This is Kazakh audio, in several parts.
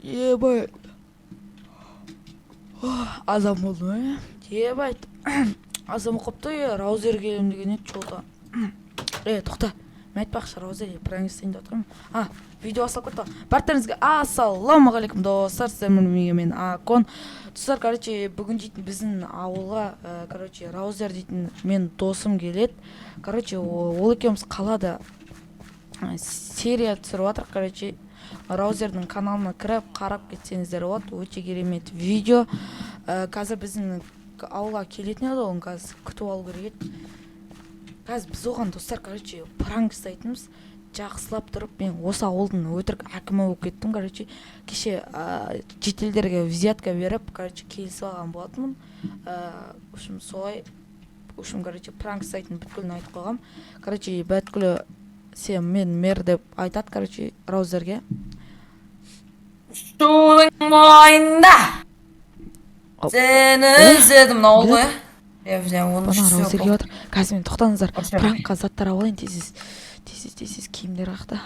ебать. Азам болдум, ебать. Азам окупту, раузер келем деген эди чоото. Токто. Мен айтпакчы, раузер праңистейин деп аткам. Видео башталып кетти. Бартыңызга ассаламу алейкум достор. Сіздермен мен Акон. Достор, короче, бүгүн дейтин биздин ауылга, короче, раузер дейтин мен досум келет. Короче, ол экөөбүз калада серия түсүрүп атырк. Короче, раузердин каналына кирип карап кетсеңиздер болот. Өтө керемет видео. Казыр биздин ауылга келетін еді, оны қазір күтіп алу керек еді. Қазір біз оған достар, короче, пранк жасайтынбыз. Жақсылап тұрып, мен осы ауылдың өтірік әкімі болып кеттім. Короче, кеше шетелдерге взятка беріп, короче, келісіп алған болатынмын. Солай, короче, пранк жасайтын бүткілін айтып қойғам. Короче, бүткілі сен мен мэр деп айтады, короче, раузерге. Шудың мойында сені іздедім, мына ол ғой. Бана раузерге отыр. Қазір мен тоқтаңыздар. Пранкқа заттар алайын, тез киімдер ақта.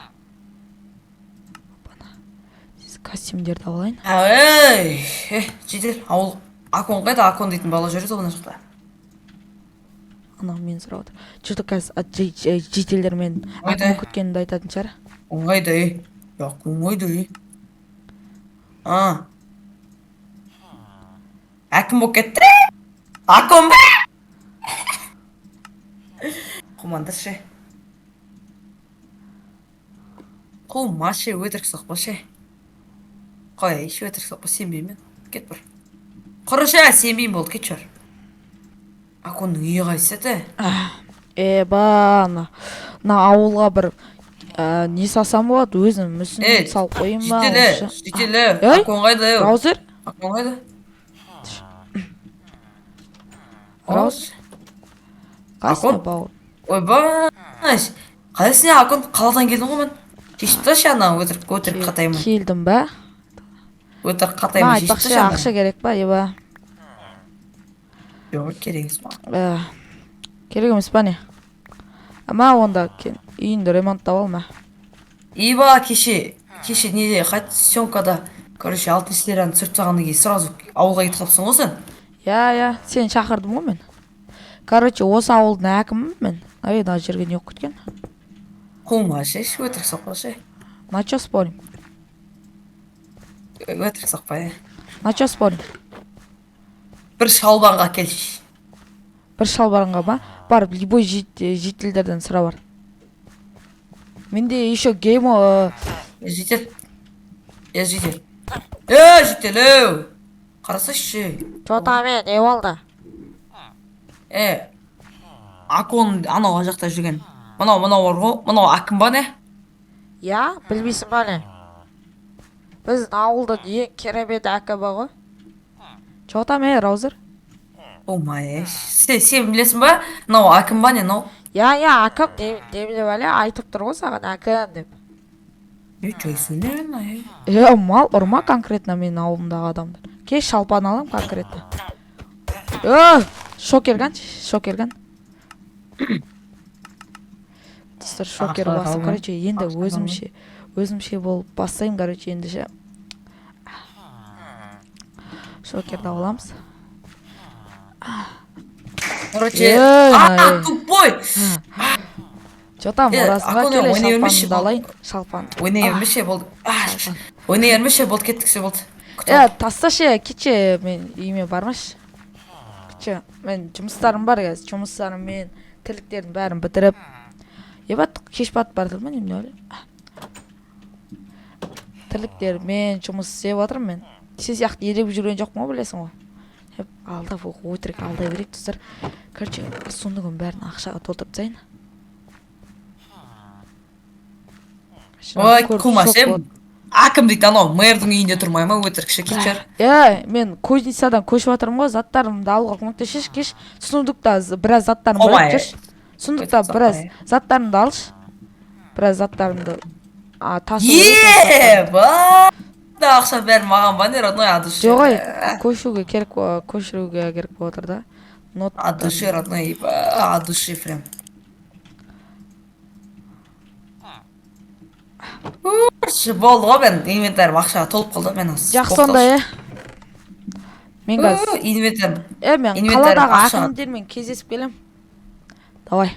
Бана тез костюмдерді алайын. Жетел, ауыл Акон қайда? Акон дейтін бала жүреді оған жақта. Анау мен сұрап отыр. Жүрді қазір жетелдермен әкімі күткенімді айтатын шығар. Оңайда, оңайда. Әкім болып кетті? Акон ба? Құмандыршы. Құлмашы, өтірік соқпашы. Қой, еші өтірік соқпа, сенбеймін. Кет бір. Құрыша, сенбеймін болды, кет жүр. Аконның үйі қайсыды? Бана ауылға бір не салсам болады, өзім мүсін салып қойым ба? Жетелі, Акон қайда? Раузер? Акон қайда? Раузер? Қайсына бауыр? Ойбай, қайсына Акон қаладан келдің ғой мен? Шешіп ташы ана өтірік қатаймын. Келдім ба? Өтірік қатаймын шешіп ташы ана. Ақша керек ба, еба? Жоқ, керек емес ма? Керек емес па не? Ама онда үйінді ремонттап алма. Еба, кеше неде, қайт съемкада, короче, алтын серияны түсіріп тастағаннан кейін сразу ауылға кетіп қалыпсың ғой сен? Сен шақырдым ғой мен. Короче, осы ауылдың әкімі мен. Да жерге не оқып кеткен? Құлмашы, өтірік соқпашы. На чё спорим? Өтірік соқпай. На чё спорим? Бір шалбанға келші. Бір шалбарыңға ба? Бар, любой жителдерден сұра бар. Менде еще геймо... Жетел. Жетел. Қарасашы. Чота мен, не болды? Акон анау жақта жүрген. Мынау бар ғой, мынау әкім ба не? Білмейсің ба не? Біздің ауылда ең керемет әкім ба ғой? Чота мен, раузер? Омай, сен білесің ба? Мынау әкім ба не, мынау? Әкім демде бәле, айтып тұр ғой саған әкім деп. Чай сөйлеме. Мал ұрма конкретно менің ауылымдағы адамдар. Кеш шалпан алам конкретно. Шокерган. Достар, шокер басып, короче, енді өзімше болып бастайым, короче, енді ше. Шокерді аламыз. Короче, тупой! Что-то мұрасыңа келе шалпанды алайын. Шалпан. Ойнайырмеше болды, кеттіксе болды. Тасташы, кетші, мен үйіме бармаш. Кетші, мен жұмыстарым бар кәз. Жұмыстарым мен тірліктердің бәрін бітіріп. Ебат, кеш батып бардыр ма, немне өлі? Тірліктер мен жұмыс істеп атырым мен. Сен сияқты ереп жүрген жоқ ма, білесің ғой? Алдап оқу өтірік алдай берек, достар. Короче, сондығын бәрін ақшаға толтырып тайын. Ой, құлмашым. Әкім дейді, анау, мэрдің үйінде тұрмай ма, өтірікші кетшер? Мен кузницадан көшіп атырым ғой, заттарымды алуға көмектесші, кеш. Сундукта біраз заттарым бар еді, сундукта біраз заттарымды алшы. Біраз заттарымды тасып. Ақша бәрі маған ба не, родной, адуши. Жоғай, көшіруге керек болып отыр да. Адуши, родной, адуши, прям. болды ғой, мен инвентарым ақшаға толып қалды, мен Жақсы онда, Мен қазір инвентарым. мен Инвентарым қаладағы ақшаға. әкімдермен кездесіп келем. Давай.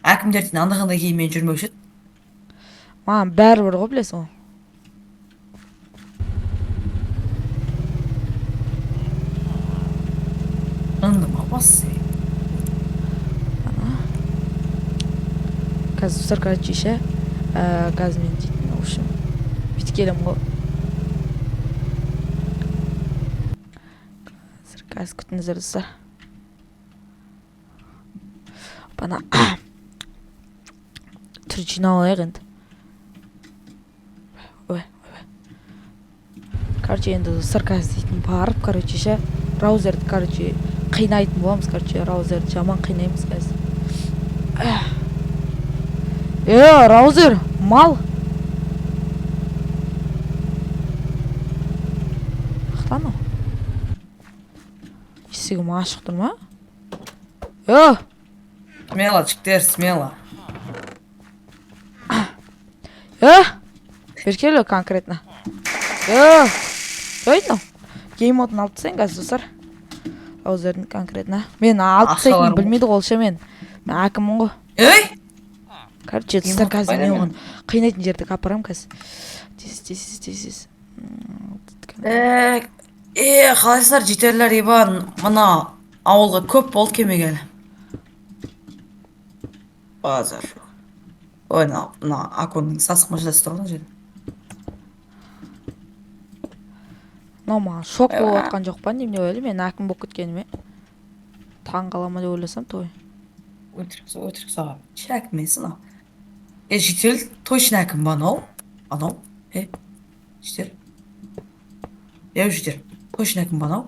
Әкімдерден анда-қандай киіммен жүрмеуші еді. Маған бәрібір ғой, білесің ғой. Ындымалмас. Қазір ұстар короче ше. Қазір мен дейтін, в общем, бүйтіп келем ғой. Қазір күтіңіздер достар. Бана түр жинап алайық енді. Ой. Короче, енді достар қазір дейтін барып, короче ше. Раузерді, короче, қинайтын боламыз, короче, раузерді жаман қинаймыз қазір. Раузер, мал. Ақтан о? Есігім ашық тұр ма? Смело, жігіттер, смело. Беркелі конкретно. Өйді? Геймодын алып тысайын қазір достар. Раузердің конкретно. Мен алып тысайын білмейді қолша мен. Мен әкіммін ғой. Короче, достар қазір мен оған қинайтын жерді қапырам қазір. Тез. Қалайсыздар жетерлер, Иван, мына ауылға көп болды келмегелі. Базар жоқ. Ой, мына Аконның сасық машинасы тұр ғой жерде. Мынау маған шок болып атқан жоқ па, немене ойлы, мен әкім болып кеткеніме. Таң қалама деп ойласам, той. Өтірік саға. Шәкімесін ау. Жетел, точно әкім ба анау? Анау? Жетел. Жетел. Точно әкім ба анау?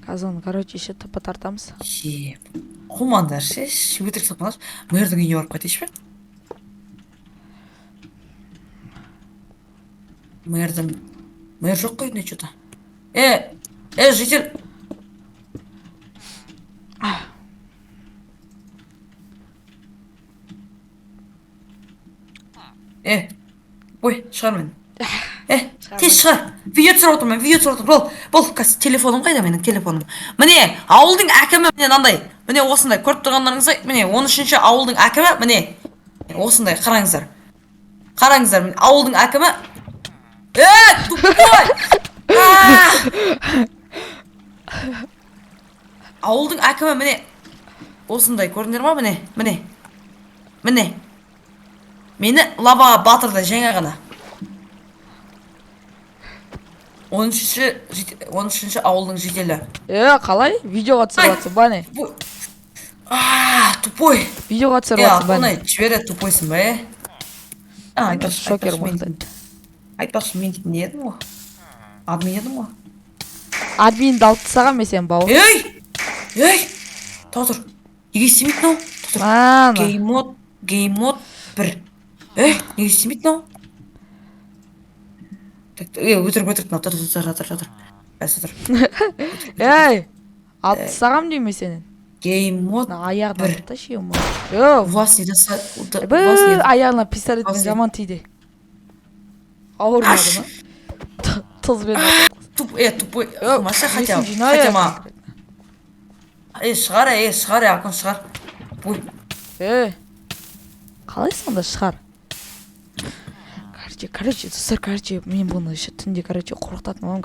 Қазір оны, короче, ше тыпы тартамыз. Құлмандар ше, өтірік сақпанаш. Мөрдің үйіне барып қайтайшы бе? Мэр жоқ қой үйіне что-то. Жетел. Ой, шығар мен. Тез шығар. Видео түсіріп отырмын. Бол, қазір телефоным қайда менің телефоным. Міне, ауылдың әкімі міне мынандай. Міне осындай көріп тұрғандарыңыздай, міне 13-ші ауылдың әкімі міне. Осындай қараңыздар. Міне ауылдың әкімі. Тупой! Ауылдың әкімі міне. Осындай көрдіңдер ма міне. Мені лаваға батырды жаңа ғана. 13-ші ауылдың жетелі. Қалай? Видеоға түсіріп атсың ба не? Тупой. Видеоға түсіріп атсың ба не? Жібері тупойсың ба, Шокер мақтайды. Айтпақшы, мен дейтін не едім ғой? Админ едім ғой? Админді алып тысаған мен сен бауыр. Тұр. Неге істемейді мынау? Геймод 1. Неге істемейді мынау? Өтірік мынау. Тұр. Алып тысағам деймін сенен. Геймод 1. Аяғынан тащи ма? Вас не Аяғына пистолетпен жаман тиді. Ауырмады ма? Тұзбен тупой. Маша хотя ма. Шығар, Акон шығар. Қалай сонда шығар? Короче, достар, мен бұны түнде, қорқытатын болам,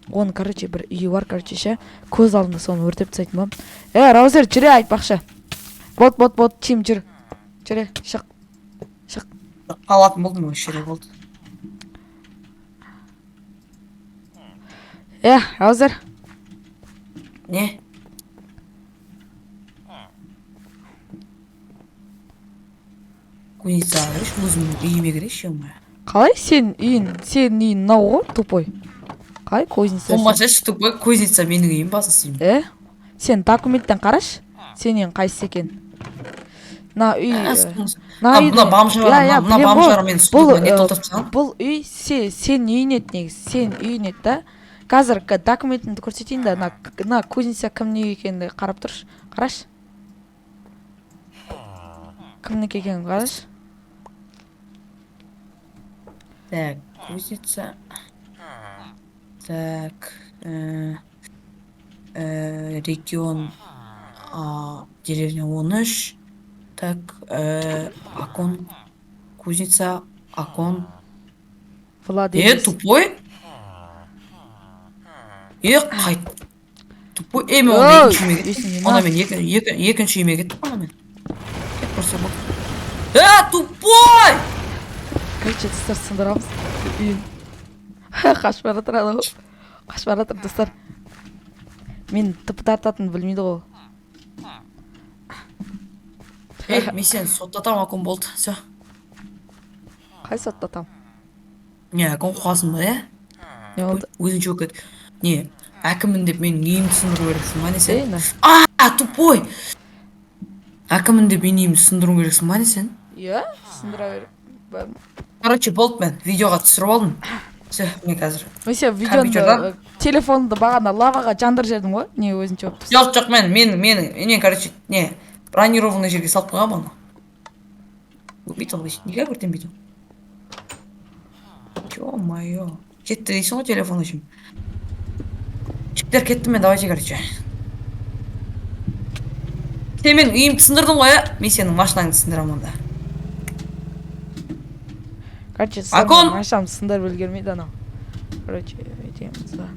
оның, бір үйі бар, ше, көз алдында соны өртеп тастайтын болам. Раузер, жүре айтпақшы. Бот, тим, жүр. Жүре, шық. Қалатын болдым, өз жүре болды. Раузер. Не? Куница, өзімнің үйіме кірейші, ма? Қалай сенің үйін мынау ғой, тупой? Қалай козница? Қолмашаш тупой, козница менің үйім басын деймін. Сен документтен қараш, сенен қайсы екен? Мына үй... Мына бамжара мен сұлдыға не толтырып саған? Бұл үй сен үйін ет негіз, сен үйін ет да. Қазір документіңді көрсетейін да, мына козница кімнің үй екенді қарап тұрш, қараш. Кімнікі екенін қарашы. Так, кузница. Так, регион, деревня 13. Так, Акон, кузница, Акон. Влад емес. Тупой? Қайт. Тупой. Мен Ой, оны екінші үйме есіңе кеттім. ма? Ана мен екінші үйме кеттім ана мен. Кет көрсе болды. Тупой! Короче, достар сындырамыз. Үйін. Қашып баратыр анау. Қашып баратыр достар. Мен тыпы тартатынын білмейді ғой. Мен сені соттатам, Акон болды. Все. Қай соттатам? Не, Акон қуасың ба, Не болды? Өзің жоқ ет. Не, әкімін деп менің үйімді сындыру керексің ба, не сен? Ейна. Тупой! Әкімін деп менің үйімді сындыру керексің ба, не сен? Иә, сындыра бер. Короче, болды мен видеоға түсіріп алдым. Все, мен қазір. Мен сен Компьютердан? видеоны, телефонды бағана лаваға жандырып жібердің ғой? Не өзінше болып тұрсың? Жоқ, мен, короче, не, бронированный жерге салып қойғам оны. Өйтіп алғыш, неге өртенбейді? Ё-моё. Кетті дейсің ғой телефон үшін. Жігіттер кетті мен, давайте, короче. Сен менің үйімді сындырдың ғой, Мен сенің машинаңды сындырамын онда. Короче, Акон! машинамды сындырып үлгермейді анау. Короче, өйтеміз ба.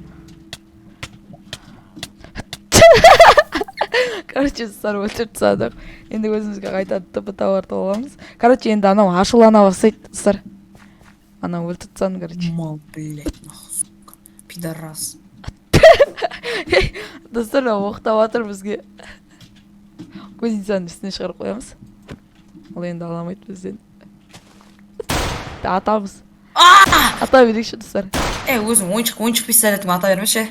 Короче, сар өлтіріп тастадық. Енді өзімізге қайтады тыпы тауарды оламыз. Короче, енді анау ашулана бастайды, сар. Анау өлтіріп тастадың, короче. Мал, блядь, нахуй, сука. Пидорас. Достар, оқтап атыр бізге. Кузницаның үстіне шығарып қоямыз. Ол енді аламайды бізден. Атамыз. Ата берейікші, достар. Өзің ойыншық пистолетіңді ата бермеші.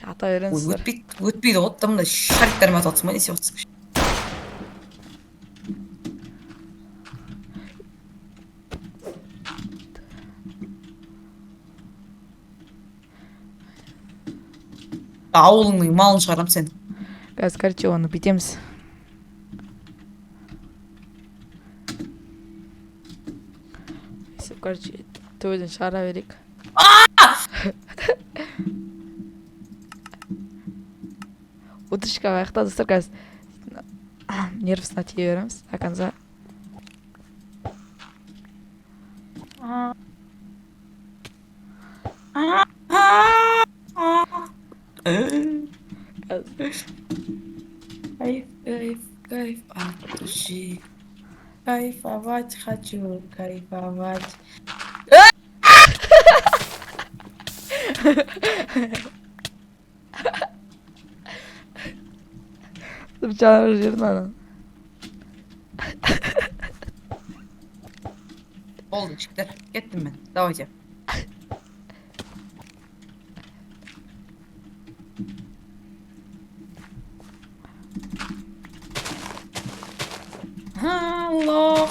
Ата береміз, достар. Өтпейді ғой, мындай шариктермен атып жатсың ба, не істеп жатсың? Ауылыңның малын шығарам сен. Қазір, короче, оны бітеміз. Короче, төбеден шығара берейік. Удочка аяқта, достар, қазір нервісіне тие береміз. Аканза. Кайф от души. Кайфовать хочу, кайфовать. Жаңағы жерін ана. Болды, жігіттер, кеттім мен. Давайте. Аллах.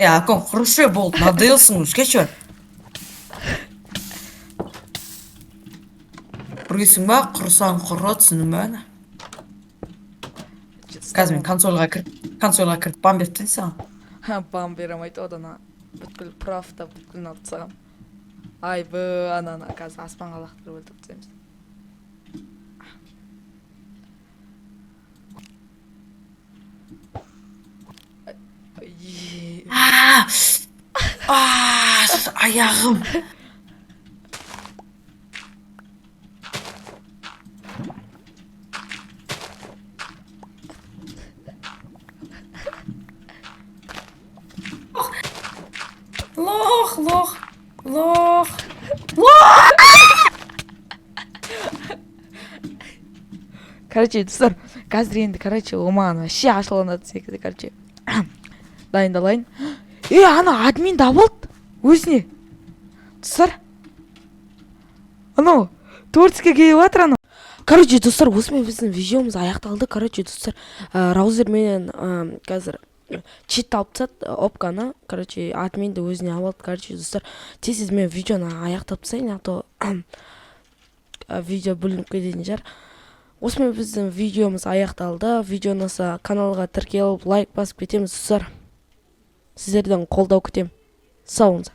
Акон, хорошо болды, надоелсың уже, кешір. Құрғысың ба, құрысаң құры, түсінің ба, ана? Қазір мен консольға кіріп бам беріп саған. Бам беремейді одан бүткіл правда бүткілін алып тастағам. Ай бі ананы қазір аспанға лақтырып өлтіріп тастаймыз. Аяғым. Лох. Короче, достар, қазір енді, короче, омаған вообще ашыланады секілді, короче. Дайындалайын. Ана админ дабылды өзіне. Достар. Анау, творческий келіп жатыр анау. Короче, достар, осымен біздің видеомыз аяқталды. Короче, достар, Раузер менен қазір чит алып тастады опканы. Короче, админді өзіне алып алды. Короче, достар, тез мен видеоны аяқтап тастайын, а то видео бөлініп кететін шығар. Осымен біздің видеомыз аяқталды. Видео ұнаса каналға тіркеліп, лайк басып кетеміз, достар. Сіздерден қолдау күтем. Сау болыңыздар.